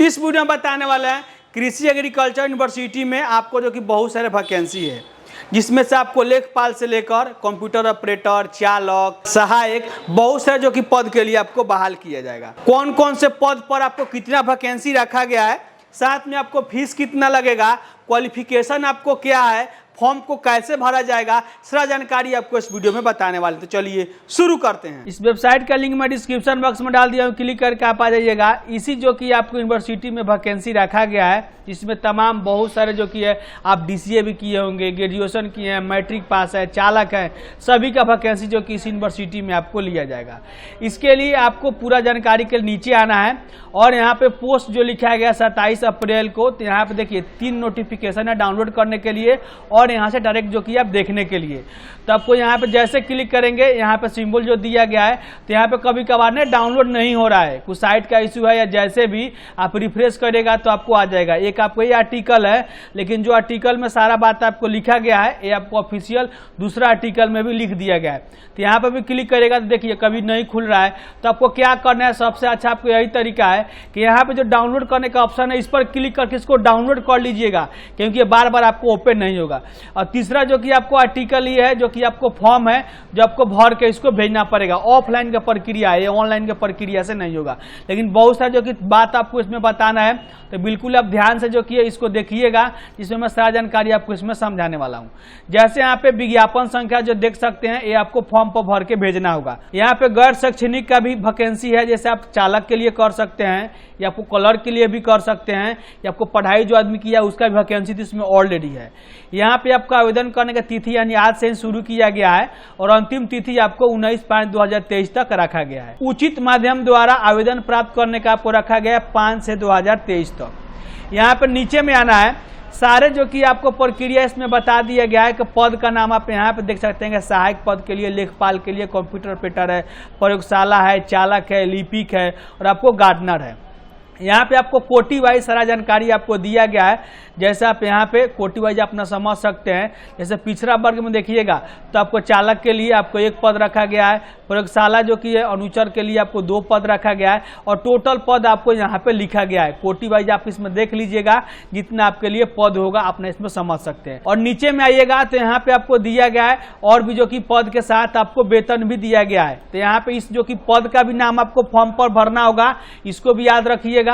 इस वीडियो में बताने वाला है कृषि एग्रीकल्चर यूनिवर्सिटी में आपको जो कि बहुत सारे वैकेंसी है, जिसमें से आपको लेखपाल से लेकर कंप्यूटर ऑपरेटर, चालक, सहायक, बहुत सारे जो कि पद के लिए आपको बहाल किया जाएगा। कौन कौन से पद पर आपको कितना वैकेंसी रखा गया है, साथ में आपको फीस कितना लगेगा, क्वालिफिकेशन आपको क्या है, फॉर्म को कैसे भरा जाएगा, सारा जानकारी आपको इस वीडियो में बताने वाले। तो चलिए शुरू करते हैं। इस वेबसाइट का लिंक मैं डिस्क्रिप्शन बॉक्स में डाल दिया हूँ, क्लिक करके आप आ जाइएगा। इसी जो कि आपको यूनिवर्सिटी में वैकेंसी रखा गया है, जिसमें तमाम बहुत सारे जो कि है आप DCA भी किए होंगे, ग्रेजुएशन किए हैं, मैट्रिक पास है, चालक है, सभी का वैकेंसी जो कि इस यूनिवर्सिटी में आपको लिया जाएगा। इसके लिए आपको पूरा जानकारी के नीचे आना है और यहाँ पे पोस्ट जो लिखा गया 27 अप्रैल को, तो यहाँ पे देखिए 3 नोटिफिकेशन है डाउनलोड करने के लिए और यहाँ से डायरेक्ट जो कि आप देखने के लिए। तो आपको यहाँ पे जैसे क्लिक करेंगे, यहाँ पे सिंबल जो दिया गया है, तो यहाँ पे कभी कभार ने डाउनलोड नहीं हो रहा है, कुछ साइट का इशू है, या जैसे भी आप रिफ्रेश करेगा तो आपको आ जाएगा। एक आपको ये आर्टिकल है, लेकिन जो आर्टिकल में सारा बात आपको लिखा गया है, ये आपको ऑफिशियल दूसरा आर्टिकल में भी लिख दिया गया है। तो यहाँ पे भी क्लिक करेगा तो देखिए कभी नहीं खुल रहा है। तो आपको क्या करना है, सबसे अच्छा आपको यही तरीका है कि यहाँ पे जो डाउनलोड करने का ऑप्शन है, इस पर क्लिक करके इसको डाउनलोड कर लीजिएगा, क्योंकि ये बार बार आपको ओपन नहीं होगा। और तीसरा जो कि आपको आर्टिकल ये है, जो कि आपको फॉर्म है, जो आपको भर के इसको भेजना पड़ेगा। ऑफलाइन का प्रक्रिया है, ऑनलाइन का प्रक्रिया से नहीं होगा। लेकिन बहुत सारा जो कि बात आपको इसमें बताना है, तो बिल्कुल आप ध्यान से जो कि इसको देखिएगा, जिसमें मैं सारा जानकारी आपको इसमें समझाने वाला हूँ। जैसे यहाँ पे विज्ञापन संख्या जो देख सकते हैं, ये आपको फॉर्म पर भर के भेजना होगा। यहाँ पे गैर शैक्षणिक का भी वैकेंसी है, जैसे आप चालक के लिए कर सकते हैं, या आपको क्लर्क के लिए भी कर सकते हैं, या आपको पढ़ाई जो आदमी किया उसका भी वैकेंसी तो इसमें ऑलरेडी है। यहाँ पे आपको आवेदन करने का तिथि यानी आज से शुरू किया गया है और अंतिम तिथि आपको 19/5/2023 तक रखा गया है। उचित माध्यम द्वारा आवेदन प्राप्त करने का आपको रखा गया है 5 से 2023 तक। यहाँ पर नीचे में आना है, सारे जो कि आपको प्रक्रिया इसमें बता दिया गया है कि पद का नाम आप यहाँ पे देख सकते हैं कि सहायक पद के लिए, लेखपाल के लिए, कंप्यूटर ऑपरेटर है, प्रयोगशाला है, चालक है, लिपिक है और आपको गार्डनर है। यहाँ पे आपको कोटि वाइज सारा जानकारी आपको दिया गया है। जैसे आप यहाँ पे कोटि वाइज अपना समझ सकते हैं। जैसे पिछड़ा वर्ग में देखिएगा तो आपको चालक के लिए आपको 1 पद रखा गया है, प्रयोगशाला जो कि है अनुचर के लिए आपको 2 पद रखा गया है और टोटल पद आपको यहाँ पे लिखा गया है। कोटि वाइज आप इसमें देख लीजिएगा, जितना आपके लिए पद होगा अपना इसमें समझ सकते हैं। और नीचे में आइएगा तो यहाँ पे आपको दिया गया है और भी जो कि पद के साथ आपको वेतन भी दिया गया है। तो यहाँ पे इस जो कि पद का भी नाम आपको फॉर्म पर भरना होगा, इसको भी याद रखिएगा।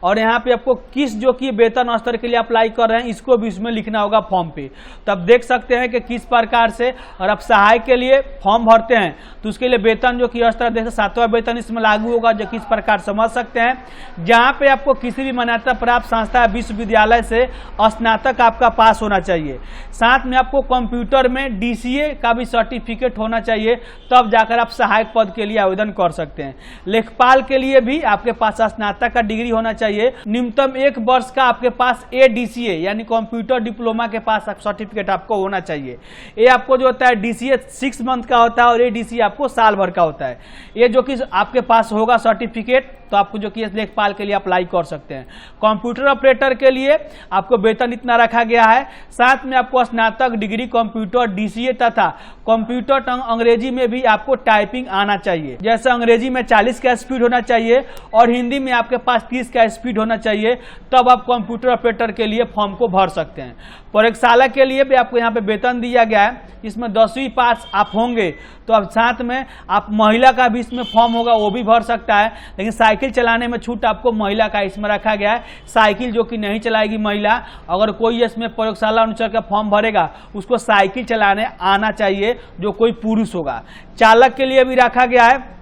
और यहाँ पे आपको किस जो कि वेतन स्तर के लिए अप्लाई कर रहे हैं, इसको भी इसमें लिखना होगा फॉर्म पे। तो आप देख सकते हैं कि किस प्रकार से, और आप सहायक के लिए फॉर्म भरते हैं तो उसके लिए वेतन जो कि स्तर देखते 7वां वेतन इसमें लागू होगा, जो किस प्रकार समझ सकते हैं। जहाँ पे आपको किसी भी मान्यता प्राप्त संस्था विश्वविद्यालय से स्नातक आपका पास होना चाहिए, साथ में आपको कंप्यूटर में DCA का भी सर्टिफिकेट होना चाहिए, तब जाकर आप सहायक पद के लिए आवेदन कर सकते हैं। लेखपाल के लिए भी आपके पास स्नातक का डिग्री होना चाहिए, न्यूनतम 1 वर्ष का आपके पास DCA यानी कंप्यूटर डिप्लोमा के पास सर्टिफिकेट आपको होना चाहिए। ये आपको जो होता है DCA 6 मंथ का होता है और DCA आपको साल भर का होता है। ये जो कि आपके पास होगा सर्टिफिकेट, तो आपको जो कि लेखपाल के लिए अप्लाई कर सकते हैं। कंप्यूटर ऑपरेटर के लिए आपको वेतन इतना रखा गया है, साथ में आपको स्नातक डिग्री कंप्यूटर DCA तथा कंप्यूटर अंग्रेजी में भी आपको टाइपिंग आना चाहिए। जैसे अंग्रेजी में 40 का स्पीड होना चाहिए और हिंदी में आपके पास 30 का स्पीड होना चाहिए, तब आप कंप्यूटर ऑपरेटर के लिए फॉर्म को भर सकते हैं। प्रयोगशाला के लिए भी आपको यहाँ पे वेतन दिया गया है, इसमें 10वीं पास आप होंगे तो अब साथ में आप महिला का भी इसमें फॉर्म होगा, वो भी भर सकता है। लेकिन साइकिल चलाने में छूट आपको महिला का इसमें रखा गया है। साइकिल जो कि नहीं चलाएगी महिला, अगर कोई इसमें प्रयोगशाला अनुसार का फॉर्म भरेगा, उसको साइकिल चलाने आना चाहिए, जो कोई पुरुष होगा। चालक के लिए भी रखा गया है,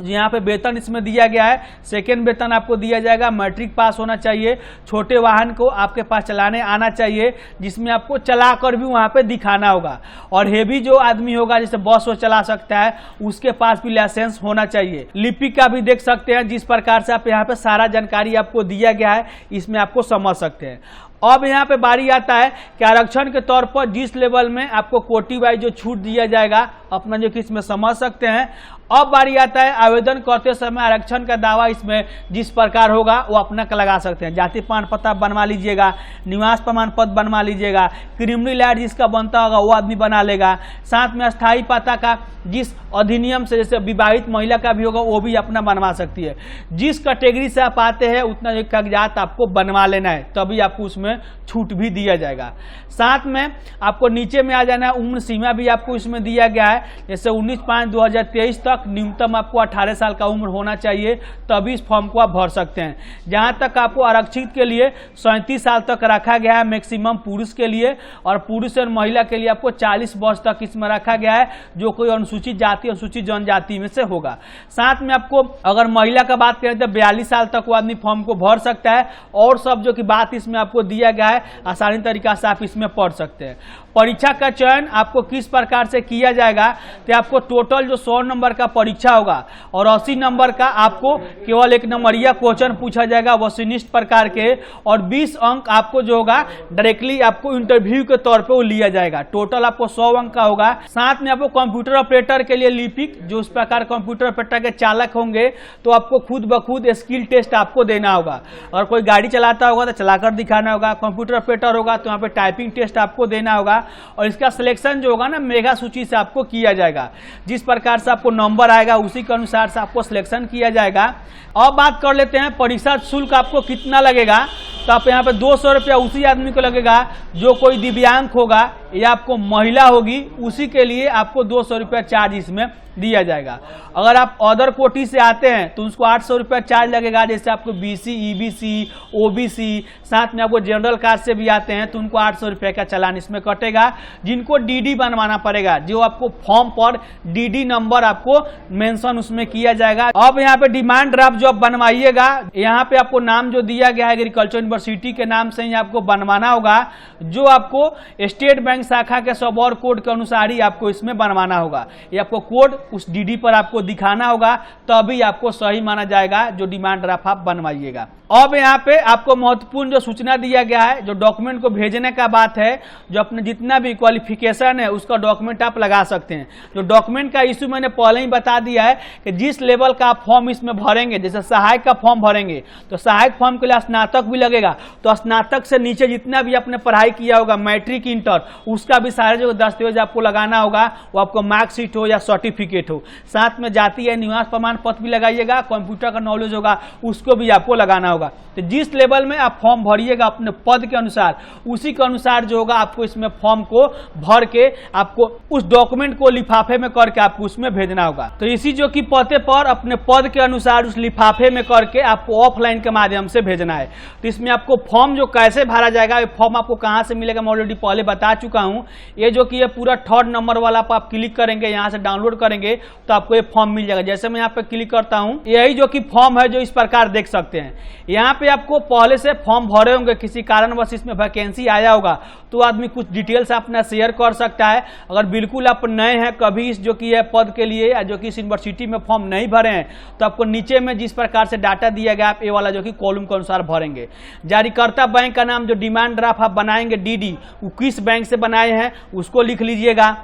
यहाँ पे वेतन इसमें दिया गया है। सेकेंड वेतन आपको दिया जाएगा, मैट्रिक पास होना चाहिए, छोटे वाहन को आपके पास चलाने आना चाहिए, जिसमें आपको चलाकर भी वहाँ पे दिखाना होगा। और हेवी जो आदमी होगा, जैसे बस वो चला सकता है, उसके पास भी लाइसेंस होना चाहिए। लिपिक का भी देख सकते हैं, जिस प्रकार से आप यहाँ पे सारा जानकारी आपको दिया गया है, इसमें आपको समझ सकते हैं। अब यहाँ पे बारी आता है कि आरक्षण के तौर पर जिस लेवल में आपको कोटि वाइज जो छूट दिया जाएगा अपना जो कि इसमें समझ सकते हैं। अब बारी आता है आवेदन करते समय आरक्षण का दावा इसमें जिस प्रकार होगा वो अपना का लगा सकते हैं। जाति प्रमाण पत्र बनवा लीजिएगा, निवास प्रमाण पत्र बनवा लीजिएगा, क्रिमिनल लाइट जिसका बनता होगा वो आदमी बना लेगा, साथ में अस्थायी पता का जिस अधिनियम से जैसे विवाहित महिला का भी होगा वो भी अपना बनवा सकती है। जिस कैटेगरी से आप आते हैं उतना जो कागजात आपको बनवा लेना है, तभी आपको उसमें छूट भी दिया जाएगा। साथ में आपको नीचे में आ जाना है, उम्र सीमा भी आपको इसमें दिया गया है। जैसे 19/5/2023 तक न्यूनतम आपको 18 साल का उम्र होना चाहिए, तभी इस फॉर्म को आप भर सकते हैं। जहां तक आपको आरक्षित के लिए 37 साल तक रखा गया है मैक्सिमम पुरुष के लिए, और पुरुष और महिला के लिए आपको 40 वर्ष तक इसमें रखा गया है, जो कोई अनुसूचित जाति अनुसूचित जनजाति में से होगा। साथ में आपको अगर महिला का बात करें तो 42 साल तक वो आदमी फॉर्म को भर सकता है, और सब जो कि बात इसमें आपको दिया गया है आसानी तरीका से आप इसमें पढ़ सकते हैं। परीक्षा का चयन आपको किस प्रकार से किया जाएगा, तो आपको टोटल जो 100 नंबर का परीक्षा होगा और 80 नंबर का आपको केवल एक नंबरिया क्वेश्चन पूछा जाएगा वस्तुनिष्ठ प्रकार के, और 20 अंक आपको जो होगा डायरेक्टली आपको इंटरव्यू के तौर पे वो लिया जाएगा। टोटल आपको 100 अंक का होगा। साथ में आपको कंप्यूटर ऑपरेटर के लिए लिपिक, जो उस प्रकार कंप्यूटर ऑपरेटर के चालक होंगे तो आपको खुद ब खुद स्किल टेस्ट आपको देना होगा। और कोई गाड़ी चलाता होगा तो चलाकर दिखाना होगा, कंप्यूटर ऑपरेटर होगा तो यहाँ पे टाइपिंग टेस्ट आपको देना होगा, और इसका सिलेक्शन जो होगा ना मेगा सूची से आपको किया जाएगा। जिस प्रकार से आपको नंबर आएगा उसी के अनुसार से आपको सिलेक्शन किया जाएगा। अब बात कर लेते हैं परीक्षा शुल्क आपको कितना लगेगा। तो आप यहाँ पे 200 रुपया उसी आदमी को लगेगा जो कोई दिव्यांग होगा या आपको महिला होगी, उसी के लिए आपको 200 रुपया चार्ज इसमें दिया जाएगा। अगर आप अदर कोटी से आते हैं तो उसको 800 रुपया चार्ज लगेगा। जैसे आपको बीसी, ईबीसी, ओबीसी, साथ में आपको जनरल कास्ट से भी आते हैं तो उनको 800 रुपये का चालान इसमें कटेगा। जिनको डीडी बनवाना पड़ेगा, जो आपको फॉर्म पर डीडी नंबर आपको मेंशन उसमें किया जाएगा। अब यहाँ पे डिमांड ड्राफ्ट जो आप बनवाइएगा, यहाँ पे आपको नाम जो दिया गया है एग्रीकल्चर यूनिवर्सिटी के नाम से ही आपको बनवाना होगा, जो आपको स्टेट बैंक शाखा के सब और कोड के अनुसार ही आपको इसमें बनवाना होगा। ये आपको कोड उस डीडी पर आपको दिखाना होगा, तभी आपको सही माना जाएगा जो डिमांड ड्राफ्ट आप बनवाइएगा। अब यहाँ पे आपको महत्वपूर्ण जो सूचना दिया गया है, जो डॉक्यूमेंट को भेजने का बात है, जो अपने जितना भी क्वालिफिकेशन है उसका डॉक्यूमेंट आप लगा सकते हैं। जो डॉक्यूमेंट का इशू मैंने पहले ही बता दिया है कि जिस लेवल का आप फॉर्म इसमें भरेंगे, जैसे सहायक का फॉर्म भरेंगे तो सहायक फॉर्म के लिए स्नातक भी लगेगा, तो स्नातक से नीचे जितना भी आपने पढ़ाई किया होगा मैट्रिक इंटर, उसका भी सारे जो दस्तावेज आपको लगाना होगा, वो आपको मार्कशीट हो या सर्टिफिकेट हो। साथ में जाति या निवास प्रमाण पत्र भी लगाइएगा, कंप्यूटर का नॉलेज होगा उसको भी आपको लगाना होगा। तो जिस लेवल में आप फॉर्म भरिएगा अपने पद के अनुसार, उसी के अनुसार जो होगा आपको इसमें फॉर्म को भर के आपको उस डॉक्यूमेंट को लिफाफे में करके आपको उसमें भेजना होगा। तो इसी जो कि पते पर अपने पद के अनुसार उस लिफाफे में करके आपको ऑफलाइन के माध्यम से भेजना है। तो इसमें आपको फॉर्म जो कैसे भरा जाएगा, ये फॉर्म आपको कहां से मिलेगा मैं ऑलरेडी पहले बता चुका हूं। ये जो कि ये पूरा 3rd नंबर वाला पर आप क्लिक करेंगे, यहाँ से डाउनलोड करेंगे तो आपको ये फॉर्म मिल जाएगा। जैसे मैं यहाँ पे क्लिक करता हूं, यही जो कि फॉर्म है जो इस प्रकार देख सकते हैं। यहाँ पे आपको पहले से फॉर्म भरे होंगे, किसी कारणवश इसमें वैकेंसी आया होगा तो आदमी कुछ डिटेल्स अपना शेयर कर सकता है। अगर बिल्कुल आप नए हैं, कभी इस जो कि है पद के लिए या जो कि इस यूनिवर्सिटी में फॉर्म नहीं भरे हैं, तो आपको नीचे में जिस प्रकार से डाटा दिया गया आप ये वाला जो कि कॉलम के अनुसार भरेंगे। जारीकर्ता बैंक का नाम, जो डिमांड ड्राफ्ट आप बनाएंगे डीडी, वो किस बैंक से बनाए हैं उसको लिख लीजिएगा।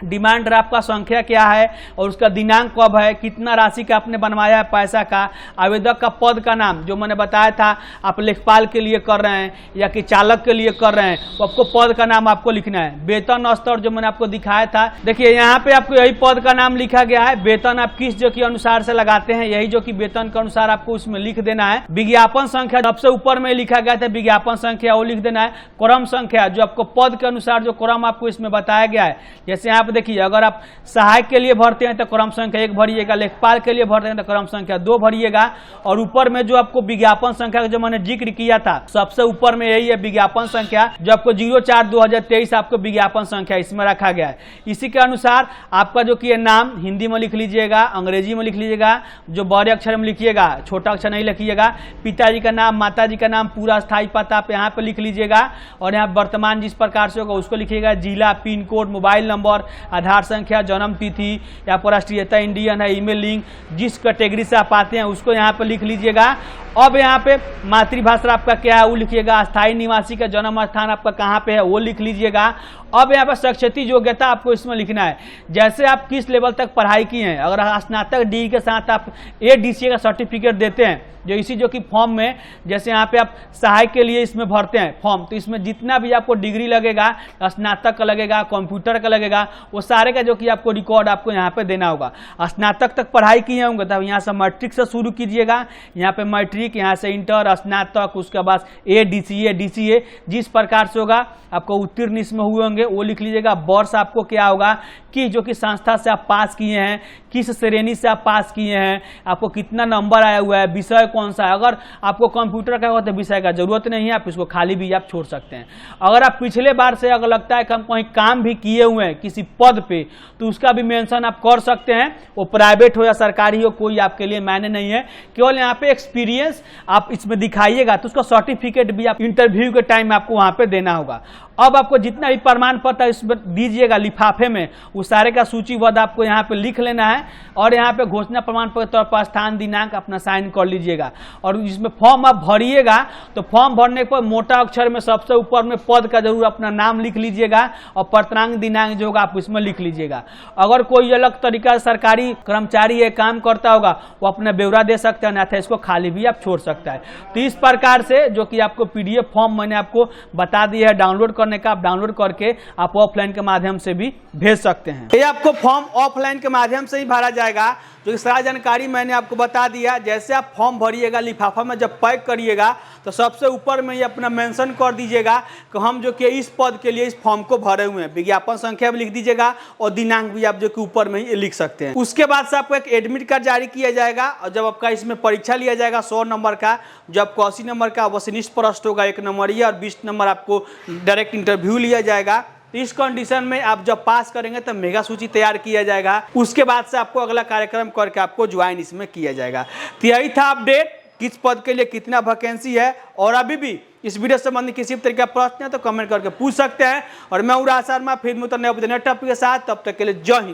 डिमांड ड्राफ्ट का संख्या क्या है और उसका दिनांक कब है, कितना राशि का आपने बनवाया है पैसा का, आवेदक का पद का नाम जो मैंने बताया था आप लेखपाल के लिए कर रहे हैं या कि चालक के लिए कर रहे हैं, तो आपको पद का नाम आपको लिखना है। वेतन स्तर जो मैंने आपको दिखाया था, देखिए यहाँ पे आपको यही पद का नाम लिखा गया है। वेतन आप किस जो कि अनुसार से लगाते हैं, यही जो कि वेतन के अनुसार आपको उसमें लिख देना है। विज्ञापन संख्या सबसे ऊपर में लिखा गया था, विज्ञापन संख्या वो लिख देना है। क्रम संख्या जो आपको पद के अनुसार जो क्रम आपको इसमें बताया गया है, जैसे यहाँ देखिए अगर आप सहायक के लिए भरते हैं तो क्रम संख्या 1 भरिएगा, लेखपाल के लिए भरते हैं तो क्रम संख्या 2 भरिएगा। और ऊपर में जो आपको विज्ञापन संख्या जो मैंने जिक्र किया था, सबसे ऊपर में यही है विज्ञापन संख्या, जो आपको 04/2023 आपको विज्ञापन संख्या इसमें रखा गया है। इसी के अनुसार आपका जो कि नाम हिंदी में लिख लीजिएगा, अंग्रेजी में लिख लीजिएगा, जो बड़े अक्षर में लिखिएगा, छोटा अक्षर नहीं लिखिएगा। पिताजी का नाम, माताजी का नाम, पूरा स्थायी पता आप यहाँ पे लिख लीजिएगा और यहाँ वर्तमान जिस प्रकार से होगा उसको लिखिएगा। जिला, पिन कोड, मोबाइल नंबर, आधार संख्या, जन्म तिथि, यहाँ पर राष्ट्रीयता इंडियन है, ईमेल लिंक, जिस कैटेगरी से आप आते हैं उसको यहाँ पर लिख लीजिएगा। अब यहाँ पे मातृभाषा आपका क्या है वो लिखिएगा, स्थायी निवासी का जन्म स्थान आपका कहाँ पे है वो लिख लीजिएगा। अब यहाँ पर शैक्षिक योग्यता आपको इसमें लिखना है, जैसे आप किस लेवल तक पढ़ाई की हैं। अगर स्नातक डिग्री के साथ आप ADCA का सर्टिफिकेट देते हैं, जो इसी जो कि फॉर्म में, जैसे यहाँ पे आप सहायक के लिए इसमें भरते हैं फॉर्म, तो इसमें जितना भी आपको डिग्री लगेगा, स्नातक का लगेगा, कंप्यूटर का लगेगा, वो सारे का जो कि आपको रिकॉर्ड आपको यहाँ पे देना होगा। स्नातक तक पढ़ाई किए होंगे तब यहाँ से मैट्रिक से शुरू कीजिएगा, यहाँ पे मैट्रिक, यहाँ से इंटर, स्नातक, उसके बाद ADCA, DCA जिस प्रकार से होगा आपको उत्तीर्ण इसमें हुए होंगे वो लिख लीजिएगा। वर्ष आपको क्या होगा कि जो कि संस्था से आप पास किए हैं, किस श्रेणी से आप पास किए हैं, आपको कितना नंबर आया हुआ है, विषय कौन सा है। अगर आपको कंप्यूटर का होगा तो विषय का जरूरत नहीं है, आप इसको खाली भी आप छोड़ सकते हैं। अगर आप पिछले बार से अगर लगता है कि हम कहीं काम भी किए हुए हैं किसी पद पे, तो उसका भी मेंशन आप कर सकते हैं, वो प्राइवेट हो या सरकारी हो, कोई आपके लिए मायने नहीं है। केवल यहाँ पे एक्सपीरियंस आप इसमें दिखाइएगा, तो उसका सर्टिफिकेट भी आप इंटरव्यू के टाइम आपको वहां पे देना होगा। अब आपको जितना भी प्रमाण पत्र इसमें दीजिएगा लिफाफे में, उस सारे का सूचीबद्ध आपको यहाँ पे लिख लेना है, और यहाँ पे घोषणा प्रमाण पत्र के तौर पर स्थान दिनांक अपना साइन कर लीजिएगा। और इसमें फॉर्म आप भरिएगा, तो फॉर्म भरने पर मोटा अक्षर में सबसे ऊपर में पद का जरूर अपना नाम लिख लीजिएगा, और पर्तनांक दिनांक जो होगा आप इसमें लिख लीजिएगा। अगर कोई अलग तरीका से सरकारी कर्मचारी ये काम करता होगा, वो अपना ब्यौरा दे सकता है, अन्यथा इसको खाली भी आप छोड़ सकता है। तो इस प्रकार से जो कि आपको PDF फॉर्म मैंने आपको बता दिया है डाउनलोड करने का, आप डाउनलोड करके आप ऑफलाइन के माध्यम से भी भेज सकते हैं। ये आपको फॉर्म ऑफलाइन के माध्यम से ही भरा जाएगा, जो कि सारा जानकारी मैंने आपको बता दिया। जैसे आप फॉर्म भरिएगा, लिफाफा में जब पैक करिएगा, तो सबसे ऊपर में ये अपना मेंशन कर दीजिएगा कि हम जो कि इस पद के लिए इस फॉर्म को भरे हुए हैं। विज्ञापन संख्या भी लिख दीजिएगा, और दिनांक भी आप जो कि ऊपर में ही लिख सकते हैं। उसके बाद से आपको एक एडमिट कार्ड जारी किया जाएगा, और जब आपका इसमें परीक्षा लिया जाएगा 100 नंबर का, जो आपको 80 नंबर का वस्तुनिष्ठ प्रश्न होगा 1 नंबरिया, और 20 नंबर आपको डायरेक्ट इंटरव्यू लिया जाएगा। इस कंडीशन में आप जब पास करेंगे तब मेगा सूची तैयार किया जाएगा। उसके बाद से आपको अगला कार्यक्रम करके आपको ज्वाइन इसमें किया जाएगा। तो यही था अपडेट, किस पद के लिए कितना वैकेंसी है। और अभी भी इस वीडियो से संबंधित किसी भी तरह का प्रश्न है तो कमेंट करके पूछ सकते हैं। और मैं उरा शर्मा फिर नए टॉपिक के साथ, तब तक के लिए जय हिंद।